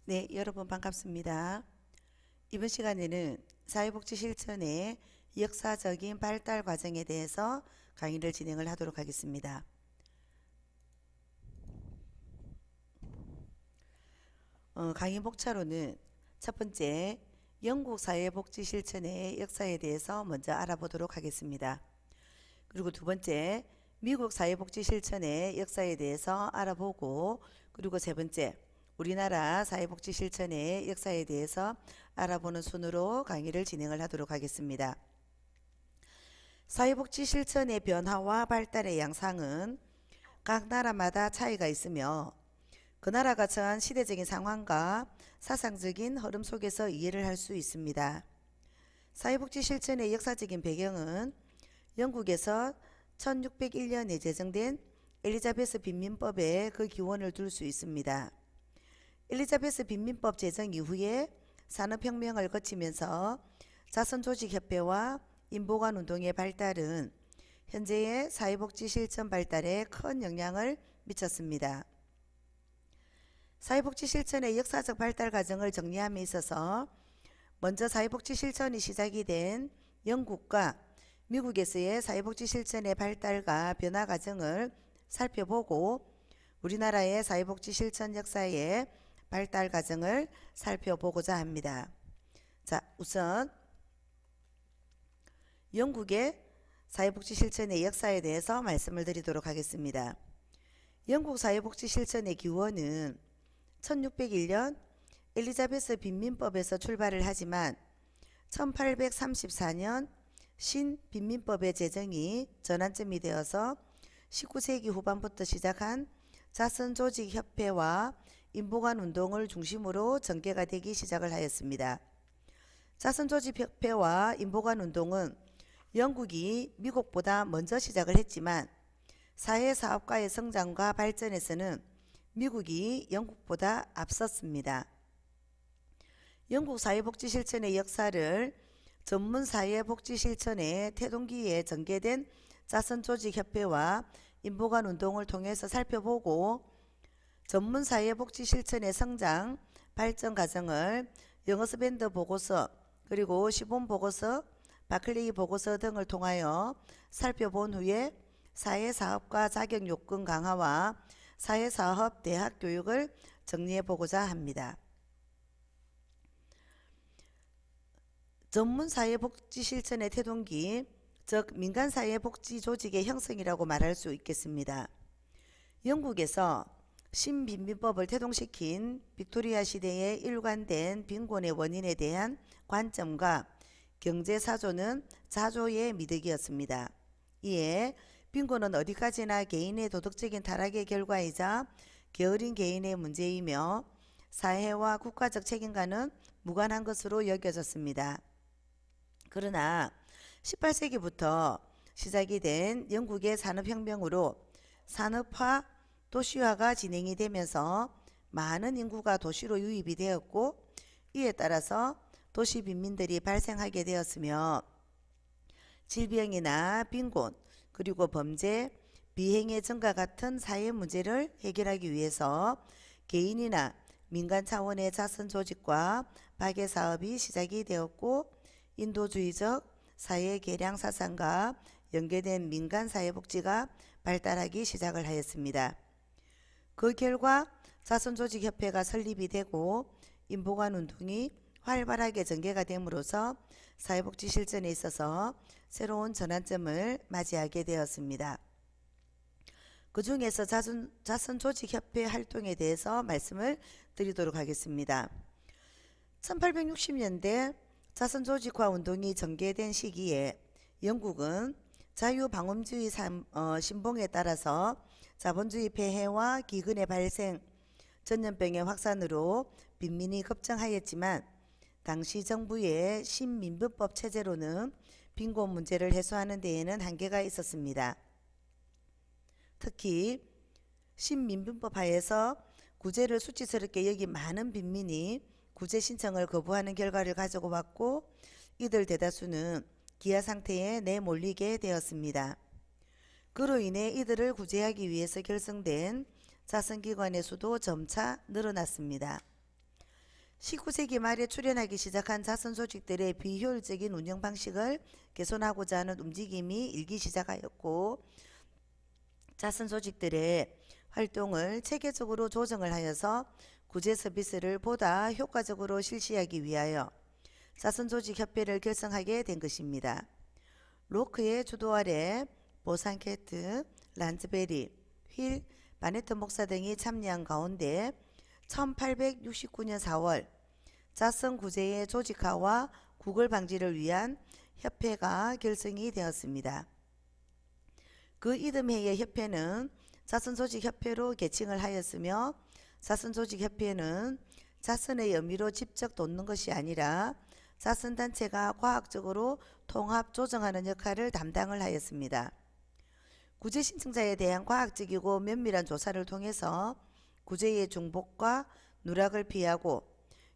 네, 여러분 반갑습니다. 이번 시간에는 사회복지 실천의 역사적인 발달 과정에 대해서 강의를 진행을 하도록 하겠습니다. 강의 목차로는 첫 번째, 영국 사회복지 실천의 역사에 대해서 먼저 알아보도록 하겠습니다. 그리고 두 번째, 미국 사회복지 실천의 역사에 대해서 알아보고, 그리고 세 번째, 우리나라 사회복지 실천의 역사에 대해서 알아보는 순으로 강의를 진행을 하도록 하겠습니다. 사회복지 실천의 변화와 발달의 양상은 각 나라마다 차이가 있으며 그 나라가 처한 시대적인 상황과 사상적인 흐름 속에서 이해를 할 수 있습니다. 사회복지 실천의 역사적인 배경은 영국에서 1601년에 제정된 엘리자베스 빈민법에 그 기원을 둘 수 있습니다. 엘리자베스 빈민법 제정 이후에 산업혁명을 거치면서 자선조직협회와 인보관운동의 발달은 현재의 사회복지 실천 발달에 큰 영향을 미쳤습니다. 사회복지 실천의 역사적 발달 과정을 정리함에 있어서 먼저 사회복지 실천이 시작이 된 영국과 미국에서의 사회복지 실천의 발달과 변화 과정을 살펴보고 우리나라의 사회복지 실천 역사의 발달 과정을 살펴보고자 합니다. 자, 우선 영국의 사회복지 실천의 역사에 대해서 말씀을 드리도록 하겠습니다. 영국 사회복지 실천의 기원은 1601년 엘리자베스 빈민법에서 출발을 하지만 1834년 신빈민법의 제정이 전환점이 되어서 19세기 후반부터 시작한 자선조직협회와 인보관운동을 중심으로 전개가 되기 시작을 하였습니다. 자선조직협회와 인보관운동은 영국이 미국보다 먼저 시작을 했지만 사회사업가의 성장과 발전에서는 미국이 영국보다 앞섰습니다. 영국 사회복지 실천의 역사를 전문 사회복지 실천의 태동기에 전개된 자선조직협회와 인보관운동을 통해서 살펴보고 전문 사회복지 실천의 성장, 발전 과정을 영어스밴드 보고서 그리고 시본 보고서, 바클레이 보고서 등을 통하여 살펴본 후에 사회사업과 자격요건 강화와 사회사업 대학 교육을 정리해보고자 합니다. 전문사회복지 실천의 태동기, 즉 민간사회복지조직의 형성이라고 말할 수 있겠습니다. 영국에서 신빈민법을 태동시킨 빅토리아 시대의 일관된 빈곤의 원인에 대한 관점과 경제사조는 자조의 미덕이었습니다. 이에 빈곤은 어디까지나 개인의 도덕적인 타락의 결과이자 게으른 개인의 문제이며 사회와 국가적 책임과는 무관한 것으로 여겨졌습니다. 그러나 18세기부터 시작이 된 영국의 산업혁명으로 산업화, 도시화가 진행이 되면서 많은 인구가 도시로 유입이 되었고 이에 따라서 도시 빈민들이 발생하게 되었으며 질병이나 빈곤, 그리고 범죄, 비행의 증가 같은 사회 문제를 해결하기 위해서 개인이나 민간 차원의 자선 조직과 박애 사업이 시작이 되었고 인도주의적 사회 개량 사상과 연계된 민간 사회복지가 발달하기 시작을 하였습니다. 그 결과 자선조직협회가 설립이 되고 인보관 운동이 활발하게 전개가 됨으로써 사회복지 실천에 있어서 새로운 전환점을 맞이하게 되었습니다. 그 중에서 자선조직협회 활동에 대해서 말씀을 드리도록 하겠습니다. 1860년대 자선조직화 운동이 전개된 시기에 영국은 자유방음주의 신봉에 따라서 자본주의 폐해와 기근의 발생, 전염병의 확산으로 빈민이 급증하였지만 당시 정부의 신민법법 체제로는 빈곤 문제를 해소하는 데에는 한계가 있었습니다. 특히 신민법 하에서 구제를 수치스럽게 여긴 많은 빈민이 구제 신청을 거부하는 결과를 가지고 왔고 이들 대다수는 기아 상태에 내몰리게 되었습니다. 그로 인해 이들을 구제하기 위해서 결성된 자선기관의 수도 점차 늘어났습니다. 19세기 말에 출현하기 시작한 자선 조직들의 비효율적인 운영 방식을 개선하고자 하는 움직임이 일기 시작하였고, 자선 조직들의 활동을 체계적으로 조정을 하여서 구제 서비스를 보다 효과적으로 실시하기 위하여 자선조직협회를 결성하게 된 것입니다. 로크의 주도 아래 보상케트, 란즈베리, 휠, 바네트 목사 등이 참여한 가운데 1869년 4월 자선 구제의 조직화와 구걸 방지를 위한 협회가 결성이 되었습니다. 그 이듬해의 협회는 자선조직협회로 개칭을 하였으며, 자선조직협회는 자선의 의미로 직접 돕는 것이 아니라 자선단체가 과학적으로 통합 조정하는 역할을 담당을 하였습니다. 구제 신청자에 대한 과학적이고 면밀한 조사를 통해서 구제의 중복과 누락을 피하고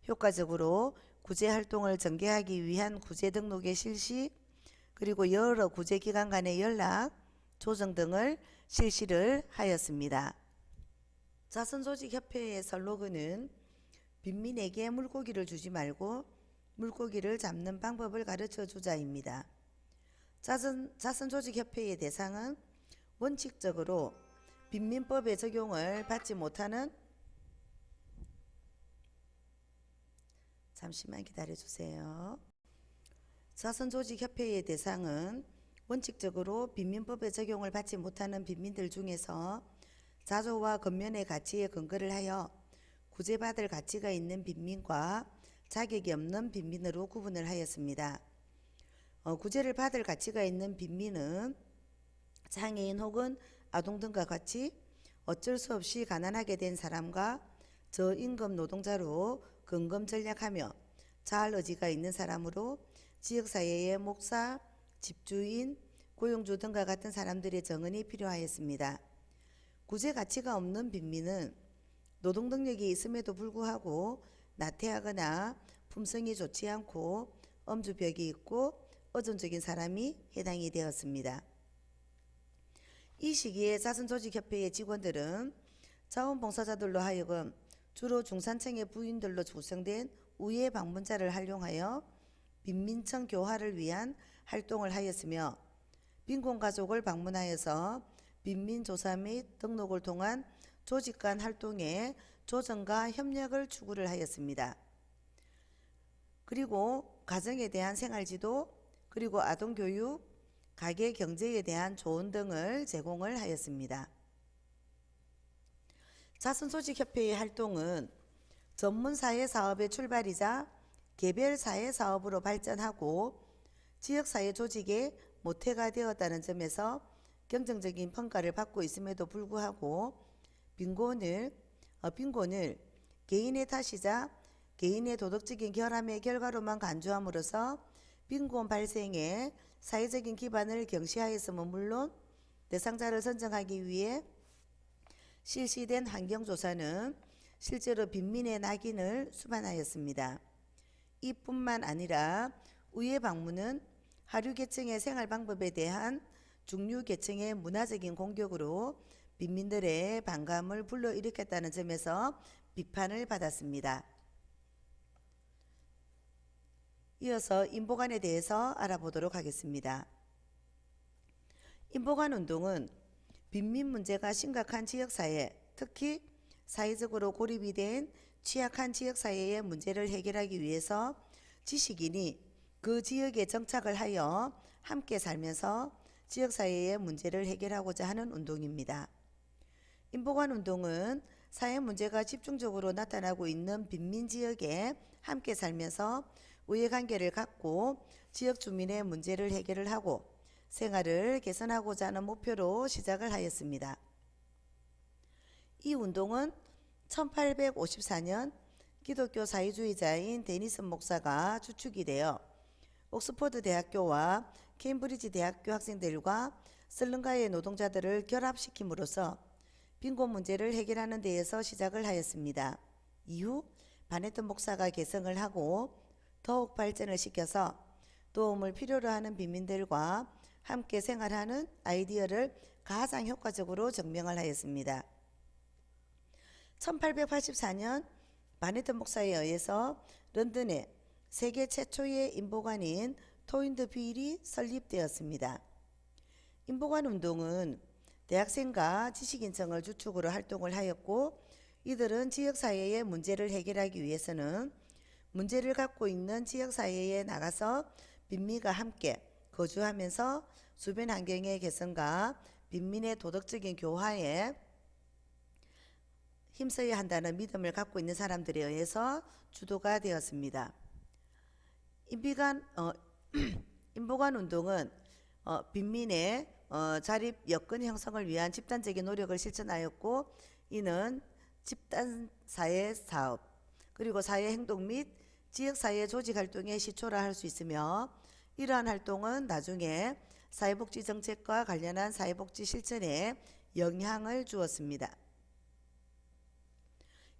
효과적으로 구제 활동을 전개하기 위한 구제 등록의 실시, 그리고 여러 구제기관 간의 연락, 조정 등을 실시를 하였습니다. 자선조직협회의 슬로건은 빈민에게 물고기를 주지 말고 물고기를 잡는 방법을 가르쳐 주자입니다. 자선조직협회의 대상은 원칙적으로 빈민법의 적용을 받지 못하는, 잠시만 기다려주세요. 자선조직협회의 대상은 원칙적으로 빈민법의 적용을 받지 못하는 빈민들 중에서 자조와 건면의 가치에 근거를 하여 구제받을 가치가 있는 빈민과 자격이 없는 빈민으로 구분을 하였습니다. 구제를 받을 가치가 있는 빈민은 장애인 혹은 아동 등과 같이 어쩔 수 없이 가난하게 된 사람과 저임금 노동자로 근검 전략하며 자활 의지가 있는 사람으로 지역사회의 목사, 집주인, 고용주 등과 같은 사람들의 정언이 필요하였습니다. 구제 가치가 없는 빈민은 노동 능력이 있음에도 불구하고 나태하거나 품성이 좋지 않고 엄주벽이 있고 의존적인 사람이 해당이 되었습니다. 이 시기에 자선조직협회의 직원들은 자원봉사자들로 하여금 주로 중산층의 부인들로 구성된 우회 방문자를 활용하여 빈민청 교화를 위한 활동을 하였으며, 빈곤가족을 방문하여서 빈민조사 및 등록을 통한 조직 간 활동의 조정과 협력을 추구를 하였습니다. 그리고 가정에 대한 생활지도, 그리고 아동교육, 가계 경제에 대한 조언 등을 제공을 하였습니다. 자선조직협회의 활동은 전문사회사업의 출발이자 개별사회사업으로 발전하고 지역사회 조직의 모태가 되었다는 점에서 긍정적인 평가를 받고 있음에도 불구하고 빈곤을 개인의 탓이자 개인의 도덕적인 결함의 결과로만 간주함으로써 빈곤 발생에 사회적인 기반을 경시하였음은 물론 대상자를 선정하기 위해 실시된 환경조사는 실제로 빈민의 낙인을 수반하였습니다. 이뿐만 아니라 우회 방문은 하류 계층의 생활 방법에 대한 중류 계층의 문화적인 공격으로 빈민들의 반감을 불러일으켰다는 점에서 비판을 받았습니다. 이어서 인보관에 대해서 알아보도록 하겠습니다. 인보관 운동은 빈민 문제가 심각한 지역사회, 특히 사회적으로 고립이 된 취약한 지역사회의 문제를 해결하기 위해서 지식인이 그 지역에 정착을 하여 함께 살면서 지역사회의 문제를 해결하고자 하는 운동입니다. 인보관 운동은 사회 문제가 집중적으로 나타나고 있는 빈민 지역에 함께 살면서 우애관계를 갖고 지역 주민의 문제를 해결을 하고 생활을 개선하고자 하는 목표로 시작을 하였습니다. 이 운동은 1854년 기독교 사회주의자인 데니슨 목사가 주축이 되어 옥스퍼드 대학교와 케임브리지 대학교 학생들과 슬럼가의 노동자들을 결합시킴으로써 빈곤 문제를 해결하는 데에서 시작을 하였습니다. 이후 바네트 목사가 개성을 하고 더욱 발전을 시켜서 도움을 필요로 하는 빈민들과 함께 생활하는 아이디어를 가장 효과적으로 증명을 하였습니다. 1884년 바네트 목사에 의해서 런던에 세계 최초의 인보관인 토인드 빌이 설립되었습니다. 인보관 운동은 대학생과 지식인층을 주축으로 활동을 하였고, 이들은 지역사회의 문제를 해결하기 위해서는 문제를 갖고 있는 지역사회에 나가서 빈민과 함께 거주하면서 주변 환경의 개선과 빈민의 도덕적인 교화에 힘써야 한다는 믿음을 갖고 있는 사람들에 의해서 주도가 되었습니다. 인보관 운동은 빈민의 자립 여건 형성을 위한 집단적인 노력을 실천하였고, 이는 집단 사회 사업 그리고 사회 행동 및 지역 사회 조직 활동의 시초라 할 수 있으며, 이러한 활동은 나중에 사회복지 정책과 관련한 사회복지 실천에 영향을 주었습니다.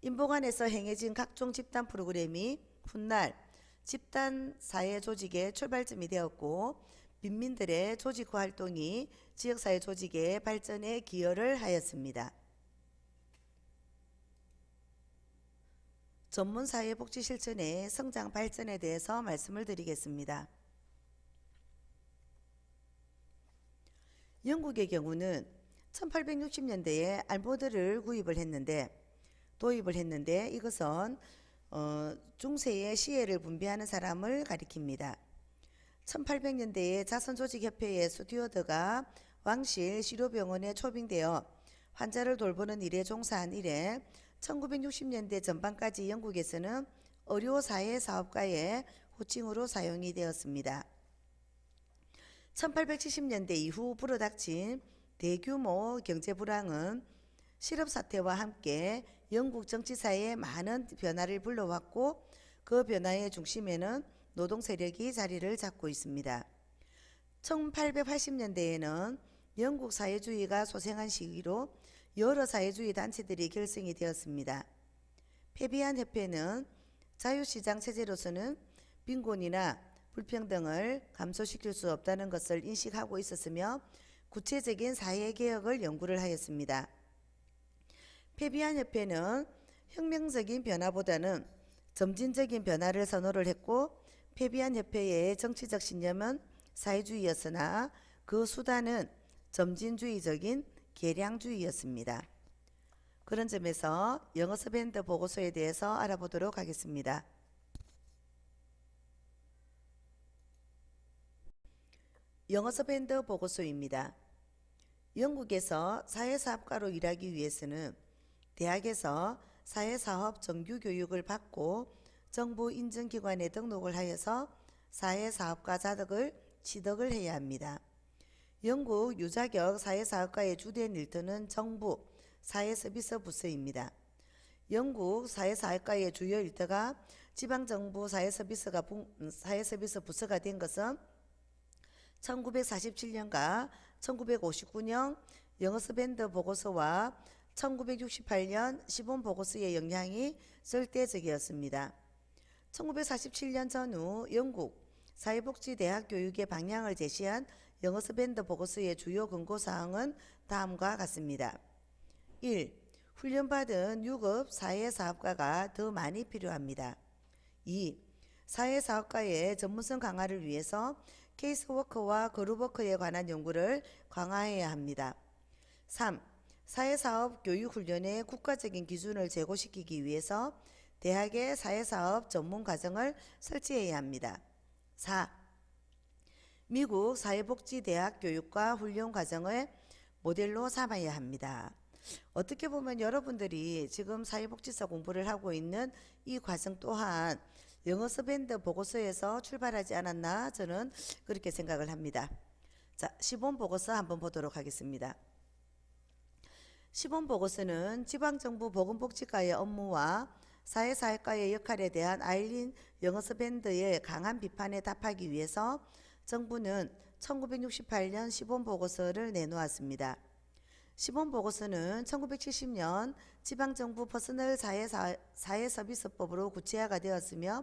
인보관에서 행해진 각종 집단 프로그램이 훗날 집단 사회 조직의 출발점이 되었고, 빈민들의 조직화 활동이 지역사회 조직의 발전에 기여를 하였습니다. 전문사회복지 실천의 성장 발전에 대해서 말씀을 드리겠습니다. 영국의 경우는 1860년대에 알모드를 도입을 했는데 이것은 중세의 시혜를 분배하는 사람을 가리킵니다. 1800년대에 자선조직협회의 스튜어드가 왕실 시료병원에 초빙되어 환자를 돌보는 일에 종사한 이래 1960년대 전반까지 영국에서는 의료사회사업가의 호칭으로 사용이 되었습니다. 1870년대 이후 불어닥친 대규모 경제불황은 실업사태와 함께 영국 정치사회에 많은 변화를 불러왔고, 그 변화의 중심에는 노동세력이 자리를 잡고 있습니다. 1880년대에는 영국 사회주의가 소생한 시기로 여러 사회주의 단체들이 결성이 되었습니다. 페비안 협회는 자유시장 체제로서는 빈곤이나 불평등을 감소시킬 수 없다는 것을 인식하고 있었으며 구체적인 사회개혁을 연구를 하였습니다. 페비안 협회는 혁명적인 변화보다는 점진적인 변화를 선호를 했고, 페비안 협회의 정치적 신념은 사회주의였으나 그 수단은 점진주의적인 계량주의였습니다. 그런 점에서 영어서 밴드 보고서에 대해서 알아보도록 하겠습니다. 영어서 밴드 보고서입니다. 영국에서 사회사업가로 일하기 위해서는 대학에서 사회사업 정규교육을 받고 정부 인증기관에 등록을 하여서 사회사업가 자격을 취득을 해야 합니다. 영국 유자격 사회사업가의 주된 일터는 정부 사회서비스 부서입니다. 영국 사회사업가의 주요 일터가 지방정부 사회서비스 부서가 된 것은 1947년과 1959년 영어서 밴드 보고서와 1968년 시본 보고서의 영향이 절대적이었습니다. 1947년 전후 영국 사회복지대학 교육의 방향을 제시한 영어서 밴드 보고서의 주요 권고사항은 다음과 같습니다. 1. 훈련받은 유급 사회사업가가 더 많이 필요합니다. 2. 사회사업가의 전문성 강화를 위해서 케이스워크와 그룹워크에 관한 연구를 강화해야 합니다. 3. 사회사업 교육훈련의 국가적인 기준을 제고시키기 위해서 대학의 사회사업 전문과정을 설치해야 합니다. 4. 미국 사회복지대학 교육과 훈련 과정을 모델로 삼아야 합니다. 어떻게 보면 여러분들이 지금 사회복지사 공부를 하고 있는 이 과정 또한 영어서 밴드 보고서에서 출발하지 않았나 저는 그렇게 생각을 합니다. 자, 시범 보고서 한번 보도록 하겠습니다. 시범 보고서는 지방정부 보건복지과의 업무와 사회사회과의 역할에 대한 아일린 영어서 밴드의 강한 비판에 답하기 위해서 정부는 1968년 시범 보고서를 내놓았습니다. 시범 보고서는 1970년 지방정부 퍼스널 사회서비스법으로 구체화가 되었으며,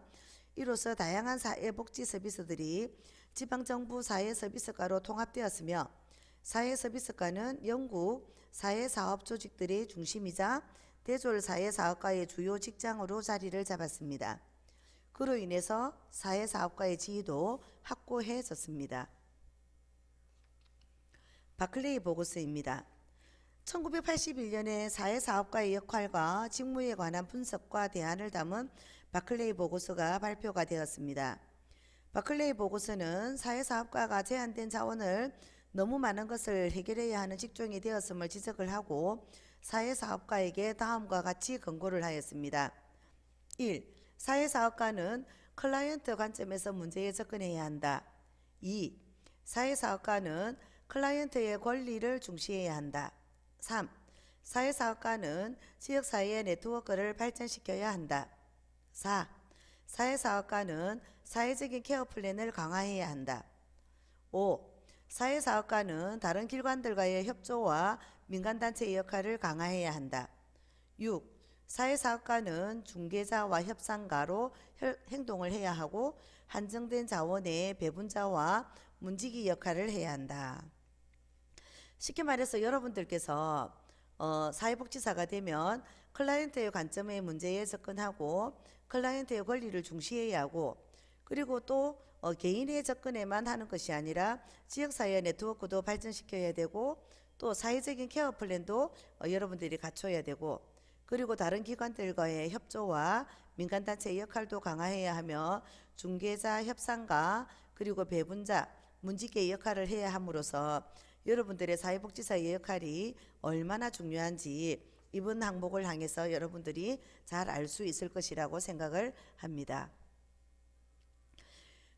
이로써 다양한 사회복지 서비스들이 지방정부 사회서비스과로 통합되었으며, 사회서비스과는 영국 사회사업 조직들의 중심이자 대졸 사회사업가의 주요 직장으로 자리를 잡았습니다. 그로 인해서 사회사업가의 지위도 확고해졌습니다. 바클레이 보고서입니다. 1981년에 사회사업가의 역할과 직무에 관한 분석과 대안을 담은 바클레이 보고서가 발표가 되었습니다. 바클레이 보고서는 사회사업가가 제한된 자원을 너무 많은 것을 해결해야 하는 직종이 되었음을 지적을 하고 사회사업가에게 다음과 같이 권고를 하였습니다. 1. 사회사업가는 클라이언트 관점에서 문제에 접근해야 한다. 2. 사회사업가는 클라이언트의 권리를 중시해야 한다. 3. 사회사업가는 지역사회의 네트워크를 발전시켜야 한다. 4. 사회사업가는 사회적인 케어 플랜을 강화해야 한다. 5. 사회사업가는 다른 기관들과의 협조와 민간단체의 역할을 강화해야 한다. 6. 사회사업가는 중개자와 협상가로 행동을 해야 하고 한정된 자원의 배분자와 문지기 역할을 해야 한다. 쉽게 말해서 여러분들께서 사회복지사가 되면 클라이언트의 관점의 문제에 접근하고 클라이언트의 권리를 중시해야 하고 그리고 또 개인의 접근에만 하는 것이 아니라 지역사회 네트워크도 발전시켜야 되고 또 사회적인 케어 플랜도 여러분들이 갖춰야 되고 그리고 다른 기관들과의 협조와 민간단체의 역할도 강화해야 하며 중개자, 협상가, 그리고 배분자, 문지기의 역할을 해야 함으로써 여러분들의 사회복지사의 역할이 얼마나 중요한지 이번 항목을 향해서 여러분들이 잘 알 수 있을 것이라고 생각을 합니다.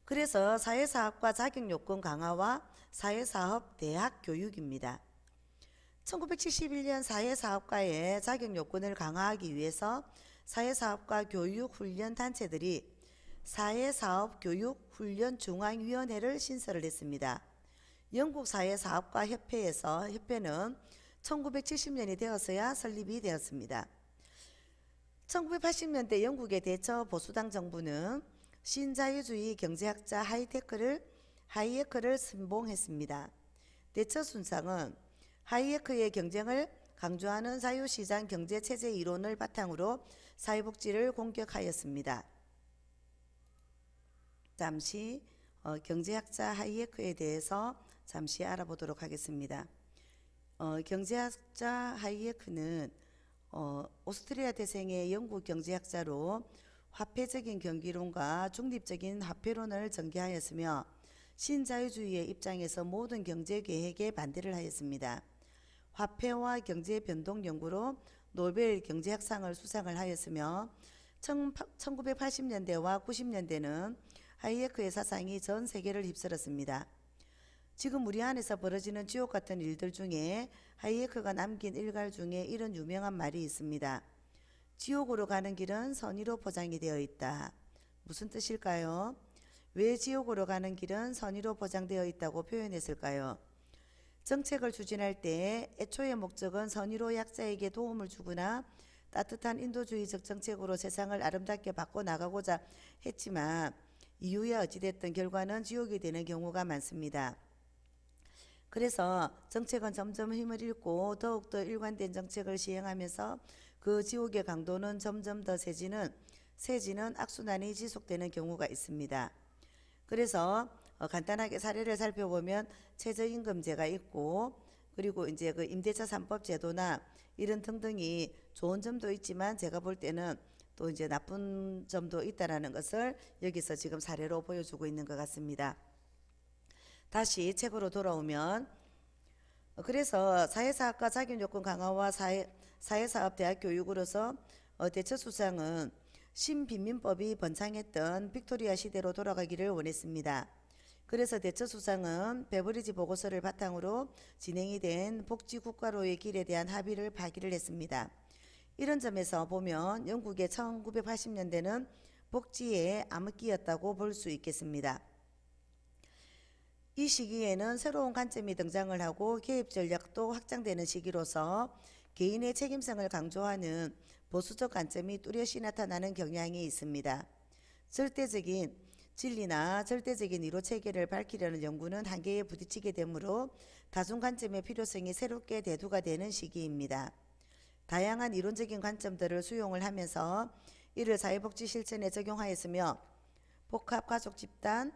그래서 사회사업과 자격요건 강화와 사회사업 대학 교육입니다. 1971년 사회사업가의 자격요건을 강화하기 위해서 사회사업가 교육훈련단체들이 사회사업교육훈련중앙위원회를 신설을 했습니다. 영국 사회사업가 협회는 1970년이 되어서야 설립이 되었습니다. 1980년대 영국의 대처 보수당 정부는 신자유주의 경제학자 하이에크를 선봉했습니다. 대처 순상은 하이에크의 경쟁을 강조하는 자유시장 경제체제 이론을 바탕으로 사회복지를 공격하였습니다. 잠시 경제학자 하이에크에 대해서 잠시 알아보도록 하겠습니다. 경제학자 하이에크는 오스트리아 대생의 영국 경제학자로 화폐적인 경기론과 중립적인 화폐론을 전개하였으며 신자유주의의 입장에서 모든 경제계획에 반대를 하였습니다. 화폐와 경제변동 연구로 노벨 경제학상을 수상을 하였으며 1980년대와 90년대는 하이에크의 사상이 전 세계를 휩쓸었습니다. 지금 우리 안에서 벌어지는 지옥 같은 일들 중에 하이에크가 남긴 일갈 중에 이런 유명한 말이 있습니다. 지옥으로 가는 길은 선의로 포장이 되어 있다. 무슨 뜻일까요? 왜 지옥으로 가는 길은 선의로 포장되어 있다고 표현했을까요? 정책을 추진할 때 애초의 목적은 선의로 약자에게 도움을 주거나 따뜻한 인도주의적 정책으로 세상을 아름답게 바꿔나가고자 했지만 이후에 어찌됐든 결과는 지옥이 되는 경우가 많습니다. 그래서 정책은 점점 힘을 잃고 더욱더 일관된 정책을 시행하면서 그 지옥의 강도는 점점 더 세지는 악순환이 지속되는 경우가 있습니다. 그래서 간단하게 사례를 살펴보면 최저임금제가 있고 그리고 이제 그 임대차 3법 제도나 이런 등등이 좋은 점도 있지만 제가 볼 때는 또 이제 나쁜 점도 있다라는 것을 여기서 지금 사례로 보여주고 있는 것 같습니다. 다시 책으로 돌아오면 그래서 사회사업과 자격요건 강화와 사회사업 대학 교육으로서 대처 수상은 신빈민법이 번창했던 빅토리아 시대로 돌아가기를 원했습니다. 그래서 대처 수상은 베버리지 보고서를 바탕으로 진행이 된 복지국가로의 길에 대한 합의를 파기를 했습니다. 이런 점에서 보면 영국의 1980년대는 복지의 암흑기였다고 볼 수 있겠습니다. 이 시기에는 새로운 관점이 등장을 하고 개입 전략도 확장되는 시기로서 개인의 책임성을 강조하는 보수적 관점이 뚜렷이 나타나는 경향이 있습니다. 절대적인 진리나 절대적인 이론 체계를 밝히려는 연구는 한계에 부딪히게 되므로 다중 관점의 필요성이 새롭게 대두가 되는 시기입니다. 다양한 이론적인 관점들을 수용을 하면서 이를 사회복지 실천에 적용하였으며 복합가족 집단,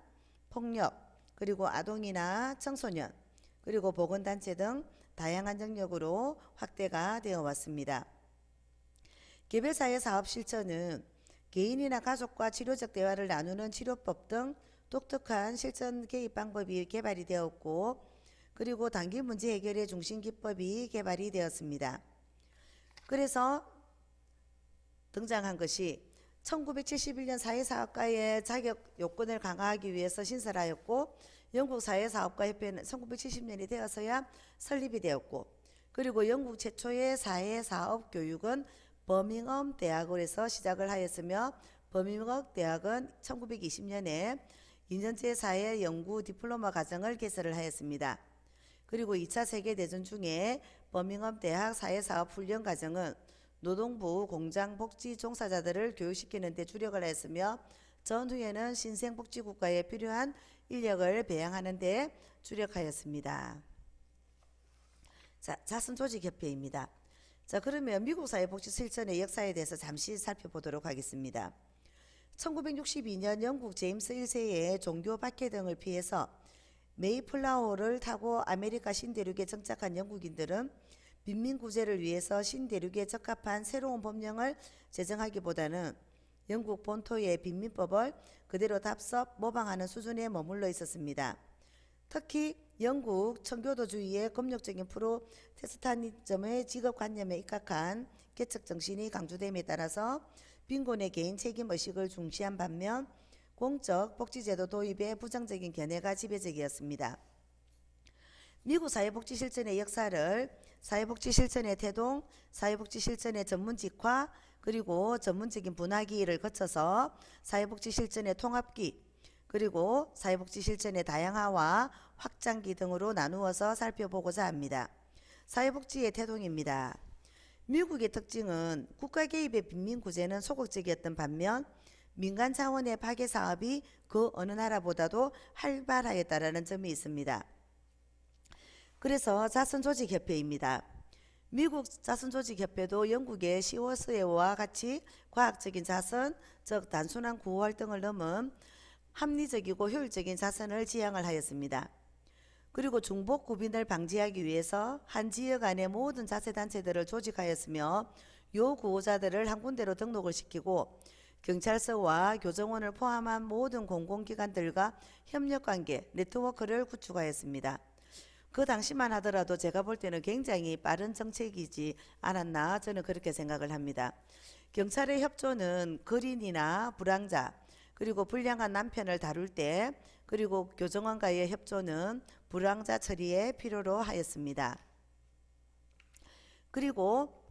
폭력, 그리고 아동이나 청소년, 그리고 보건단체 등 다양한 영역으로 확대가 되어 왔습니다. 개별사회 사업 실천은 개인이나 가족과 치료적 대화를 나누는 치료법 등 독특한 실천 개입 방법이 개발이 되었고, 그리고 단기 문제 해결의 중심 기법이 개발이 되었습니다. 그래서 등장한 것이 1971년 사회사업가의 자격 요건을 강화하기 위해서 신설하였고, 영국 사회사업가협회는 1970년이 되어서야 설립이 되었고, 그리고 영국 최초의 사회사업 교육은 버밍엄 대학원에서 시작을 하였으며, 버밍엄 대학은 1920년에 2년제 사회 연구 디플로마 과정을 개설을 하였습니다. 그리고 2차 세계대전 중에 버밍엄 대학 사회사업 훈련 과정은 노동부 공장 복지 종사자들을 교육시키는 데 주력을 했으며, 전후에는 신생복지국가에 필요한 인력을 배양하는 데 주력하였습니다. 자, 자선조직협회입니다. 자, 그러면 미국 사회복지 실천의 역사에 대해서 잠시 살펴보도록 하겠습니다. 1962년 영국 제임스 1세의 종교 박해 등을 피해서 메이플라워를 타고 아메리카 신대륙에 정착한 영국인들은 빈민구제를 위해서 신대륙에 적합한 새로운 법령을 제정하기보다는 영국 본토의 빈민법을 그대로 답습 모방하는 수준에 머물러 있었습니다. 특히 영국 청교도주의의 검역적인 프로테스탄티즘의 직업관념에 입각한 개척 정신이 강조됨에 따라서 빈곤의 개인 책임 의식을 중시한 반면 공적 복지제도 도입에 부정적인 견해가 지배적이었습니다. 미국 사회복지 실천의 역사를 사회복지 실천의 태동, 사회복지 실천의 전문직화, 그리고 전문적인 분화기를 거쳐서 사회복지 실천의 통합기, 그리고 사회복지 실천의 다양화와 확장기 등으로 나누어서 살펴보고자 합니다. 사회복지의 태동입니다. 미국의 특징은 국가 개입의 빈민구제는 소극적이었던 반면 민간 차원의 파괴 사업이 그 어느 나라보다도 활발하였다는 점이 있습니다. 그래서 자선조직협회입니다. 미국 자선조직협회도 영국의 COS와 같이 과학적인 자선, 즉 단순한 구호 활동을 넘은 합리적이고 효율적인 자선을 지향을 하였습니다. 그리고 중복 구빈을 방지하기 위해서 한 지역 안의 모든 자세단체들을 조직하였으며 요 구호자들을 한 군데로 등록을 시키고 경찰서와 교정원을 포함한 모든 공공기관들과 협력관계, 네트워크를 구축하였습니다. 그 당시만 하더라도 제가 볼 때는 굉장히 빠른 정책이지 않았나 저는 그렇게 생각을 합니다. 경찰의 협조는 거린이나 불황자, 그리고 불량한 남편을 다룰 때, 그리고 교정원과의 협조는 불황자 처리에 필요로 하였습니다. 그리고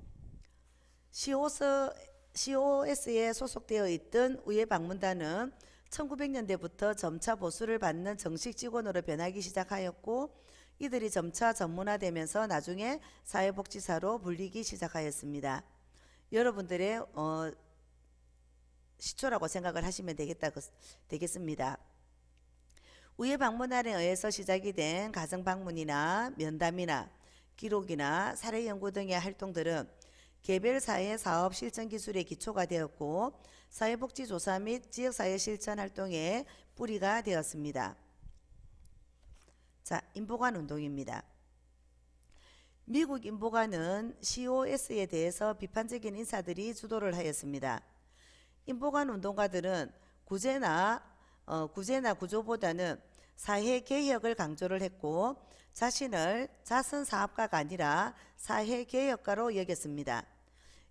COS에 소속되어 있던 의회방문단은 1900년대부터 점차 보수를 받는 정식 직원으로 변하기 시작하였고, 이들이 점차 전문화되면서 나중에 사회복지사로 불리기 시작하였습니다. 여러분들의 시초라고 생각을 하시면 되겠습니다. 의회방문단에 의해서 시작이 된 가정방문이나 면담이나 기록이나 사례연구 등의 활동들은 개별사회 사업 실천 기술의 기초가 되었고, 사회복지조사 및 지역사회 실천 활동의 뿌리가 되었습니다. 자, 인보관 운동입니다. 미국 인보관은 COS에 대해서 비판적인 인사들이 주도를 하였습니다. 인보관 운동가들은 구제나 구조보다는 사회 개혁을 강조를 했고, 자신을 자선 사업가가 아니라 사회 개혁가로 여겼습니다.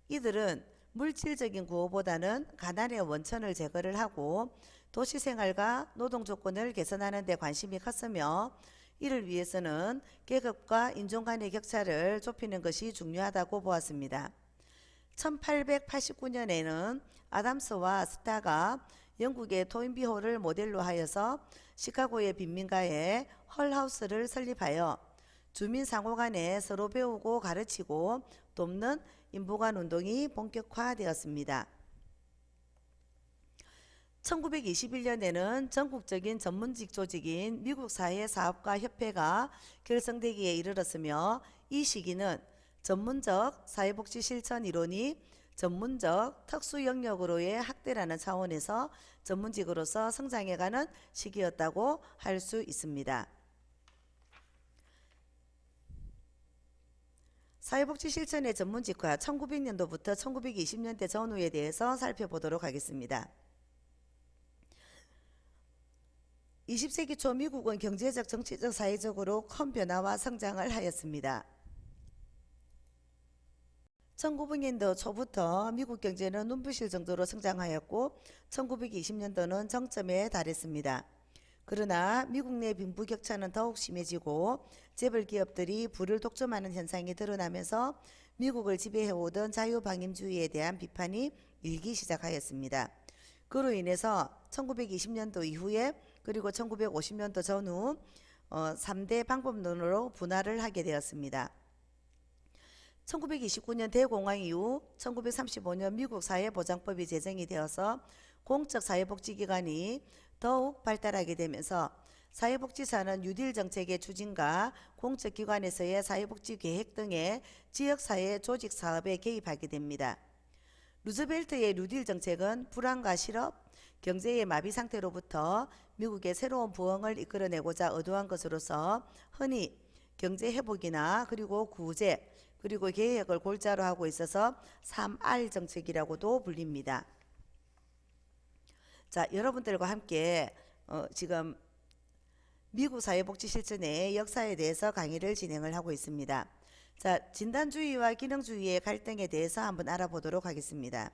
이들은 물질적인 구호보다는 가난의 원천을 제거를 하고 도시 생활과 노동 조건을 개선하는 데 관심이 컸으며, 이를 위해서는 계급과 인종 간의 격차를 좁히는 것이 중요하다고 보았습니다. 1889년에는 아담스와 스타가 영국의 토인비호를 모델로 하여서 시카고의 빈민가에 헐하우스를 설립하여 주민 상호 간에 서로 배우고 가르치고 돕는 인보관 운동이 본격화되었습니다. 1921년에는 전국적인 전문직 조직인 미국 사회사업가 협회가 결성되기에 이르렀으며, 이 시기는 전문적 사회복지 실천 이론이 전문적 특수 영역으로의 학대라는 차원에서 전문직으로서 성장해가는 시기였다고 할 수 있습니다. 사회복지 실천의 전문직화 1900년도부터 1920년대 전후에 대해서 살펴보도록 하겠습니다. 20세기 초 미국은 경제적, 정치적, 사회적으로 큰 변화와 성장을 하였습니다. 1900년도 초부터 미국 경제는 눈부실 정도로 성장하였고 1920년도는 정점에 달했습니다. 그러나 미국 내 빈부격차는 더욱 심해지고 재벌 기업들이 부를 독점하는 현상이 드러나면서 미국을 지배해오던 자유방임주의에 대한 비판이 일기 시작하였습니다. 그로 인해서 1920년도 이후에 그리고 1950년도 전후 3대 방법론으로 분할을 하게 되었습니다. 1929년 대공황 이후 1935년 미국 사회보장법이 제정이 되어서 공적 사회복지기관이 더욱 발달하게 되면서 사회복지사는 뉴딜 정책의 추진과 공적기관에서의 사회복지 계획 등의 지역사회 조직 사업에 개입하게 됩니다. 루즈벨트의 뉴딜 정책은 불안과 실업, 경제의 마비 상태로부터 미국의 새로운 부흥을 이끌어내고자 의도한 것으로서 흔히 경제 회복이나 그리고 구제 그리고 계획을 골자로 하고 있어서 3R 정책이라고도 불립니다. 자, 여러분들과 함께 지금 미국 사회복지 실천의 역사에 대해서 강의를 진행을 하고 있습니다. 자, 진단주의와 기능주의의 갈등에 대해서 한번 알아보도록 하겠습니다.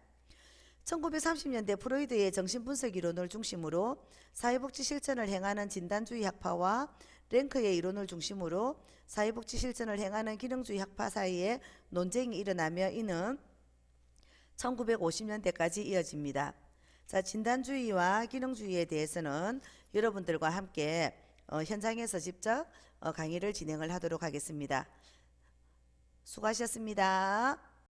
1930년대 프로이드의 정신분석 이론을 중심으로 사회복지 실천을 행하는 진단주의 학파와 랭크의 이론을 중심으로 사회복지 실천을 행하는 기능주의 학파 사이에 논쟁이 일어나며 이는 1950년대까지 이어집니다. 자, 진단주의와 기능주의에 대해서는 여러분들과 함께 현장에서 직접 강의를 진행을 하도록 하겠습니다. 수고하셨습니다.